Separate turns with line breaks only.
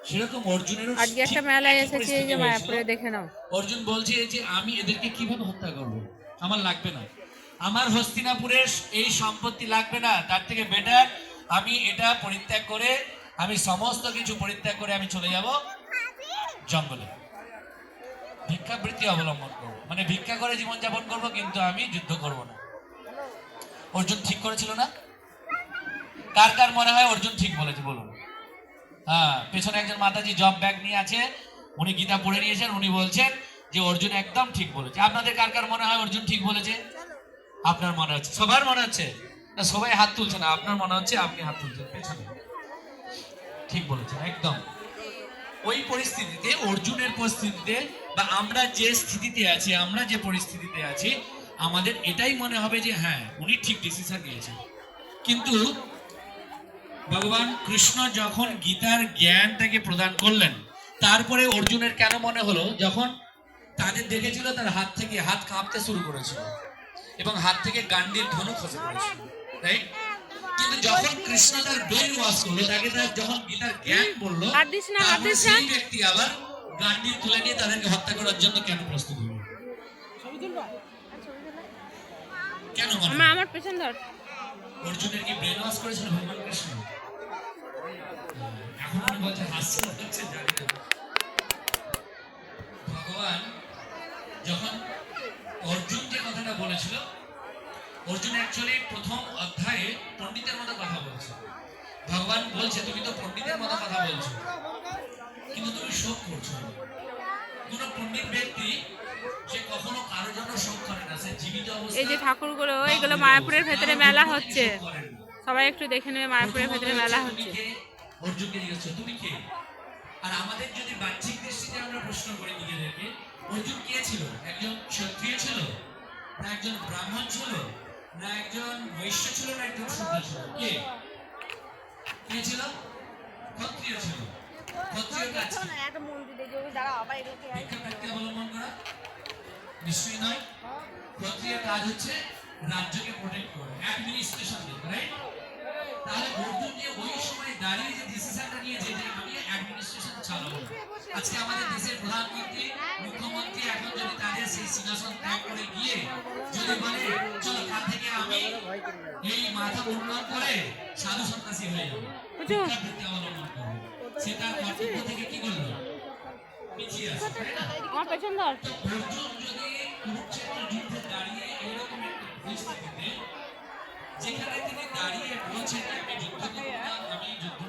সেরকম অর্জুনেরও
আজকে একটা মেলায় এসেছি, এই যে মায়াপুরে, দেখে নাও।
অর্জুন বলছে যে আমি এদেরকে কিভাবে হত্যা করব, আমার লাগবে না, আমার হস্তিনাপুরের এই সম্পত্তি লাগবে না, তার থেকে বেটার আমি এটা পরিত্যাগ করে, আমি সমস্ত কিছু পরিত্যাগ করে আমি চলে যাব জঙ্গলে, ভিক্ষাবৃত্তি অবলম্বন করবো, মানে ভিক্ষা করে জীবনযাপন করব, কিন্তু আমি যুদ্ধ করব না। অর্জুন ঠিক করেছিল না? কার কার মনে হয় অর্জুন ঠিক বলেছে বলুন? হ্যাঁ, পেছনে একজন মাতাজি জব ব্যাগ নিয়ে আছে, উনি গীতা পড়ে নিয়েছেন, উনি বলছেন যে অর্জুন একদম ঠিক বলেছে। আপনাদের কার কার মনে হয় অর্জুন ঠিক বলেছে? আপনার মনে হচ্ছে, সবার মনে হচ্ছে না, সবাই হাত তুলছে না, আপনার মনে হচ্ছে, আপনি হাত তুলছেন পেছনে, ঠিক বলেছেন একদম। ওই পরিস্থিতিতে, অর্জুনের পরিস্থিতিতে, বা আমরা যে স্থিতিতে আছি, আমরা যে পরিস্থিতিতে আছি, আমাদের এটাই মনে হবে যে হ্যাঁ উনি ঠিক ডিসিশন নিয়েছেন। কিন্তু ভগবান কৃষ্ণ যখন গীতার জ্ঞানটাকে প্রদান করলেন, তারপরে অর্জুনের কেন মনে হলো, যখন তাদের দেখেছিল তার হাত থেকে হাত কাঁপতে শুরু করেছিল এবং হাত থেকে গান্ডীর ধনুক খসে পড়েছিল, রাইট? কিন্তু যখন কৃষ্ণ তার ব্রেন ওয়াশ করলো, তাকে তার যখন গীতার জ্ঞান বললো, তারপরে সেই ব্যক্তি আবার গান্ডীর তুলে নিয়ে তাদেরকে হত্যা করার জন্য কেন প্রস্তুত হলো? কেন মনে
আমার পেছন ধর।
অর্জুনের কি ব্রেন ওয়াশ করেছিল ভগবান কৃষ্ণ? এখন উনি বলছে হাস্য হচ্ছে, জানি না। ভগবান যখন অর্জুন যে কথাটা বলেছিল, অর্জুন অ্যাকচুয়ালি প্রথম অধ্যায়ে পণ্ডিতের মতো কথা বলছে। ভগবান বলছে তুমি তো পণ্ডিতের মতো কথা বলছো, কিন্তু তুমি শোক করছো। কোন পণ্ডিত ব্যক্তি সে কখনো কারোর জন্য শোক করে না, সে জীবিত অবস্থায়।
এই যে ঠাকুরগুলো, এইগুলো মায়াপুরের ভেতরে মেলা হচ্ছে, সবাই একটু দেখে নেবে, মায়াপুরের ভেতরে মেলা হচ্ছে।
অর্জুনকে জিজ্ঞেস করছো তুমি কে? আর আমাদের যদি বাহ্যিক দৃষ্টিতে আমরা প্রশ্ন করি নিজেদেরকে, অর্জুন কে ছিল? একজন ক্ষত্রিয় ছিল, না একজন ব্রাহ্মণ ছিল, না একজন বৈশ্য ছিল, না একজন শূদ্র ছিল? কে কে ছিল? ক্ষত্রিয় ছিল। ক্ষত্রিয় কাজ কি? ভিক্ষাবৃত্তি অবলম্বন করা? নিশ্চয়ই নয়। ক্ষত্রিয় কাজ হচ্ছে রাজ্যকে প্রোটেক্ট করা, অ্যাডমিনিস্ট্রেশন করা, রাইট? তাহলে অর্জুন যে ওই সময় দাঁড়িয়ে যে ডিসিশনটা নিয়েছে যে আমি অ্যাডমিনিস্ট্রেশন চালাবো, আজকে আমাদের দেশের প্রধানমন্ত্রী, মুখ্যমন্ত্রী এখন যদি তাদের সেই সিংহাসন ত্যাগ করে গিয়ে যদি বলে চলো কাল থেকে আমি এই মাথা উন্নয়ন করে সাধু সন্ন্যাসী হয়ে যাবো, ভিক্ষাবৃত্তি অবলম্বন করবো, সেটা কর্তব্য থেকে কি করলো? পিছিয়ে আসে, তাই না?
পেছন ধর।
অর্জুন যদি কুরুক্ষেত্র যুদ্ধে দাঁড়িয়ে এরকম একটা পরিস্থিতিতে, যেখানে তিনি দাঁড়িয়ে বলছেন আমি যুদ্ধ করবো না, আমি যুদ্ধ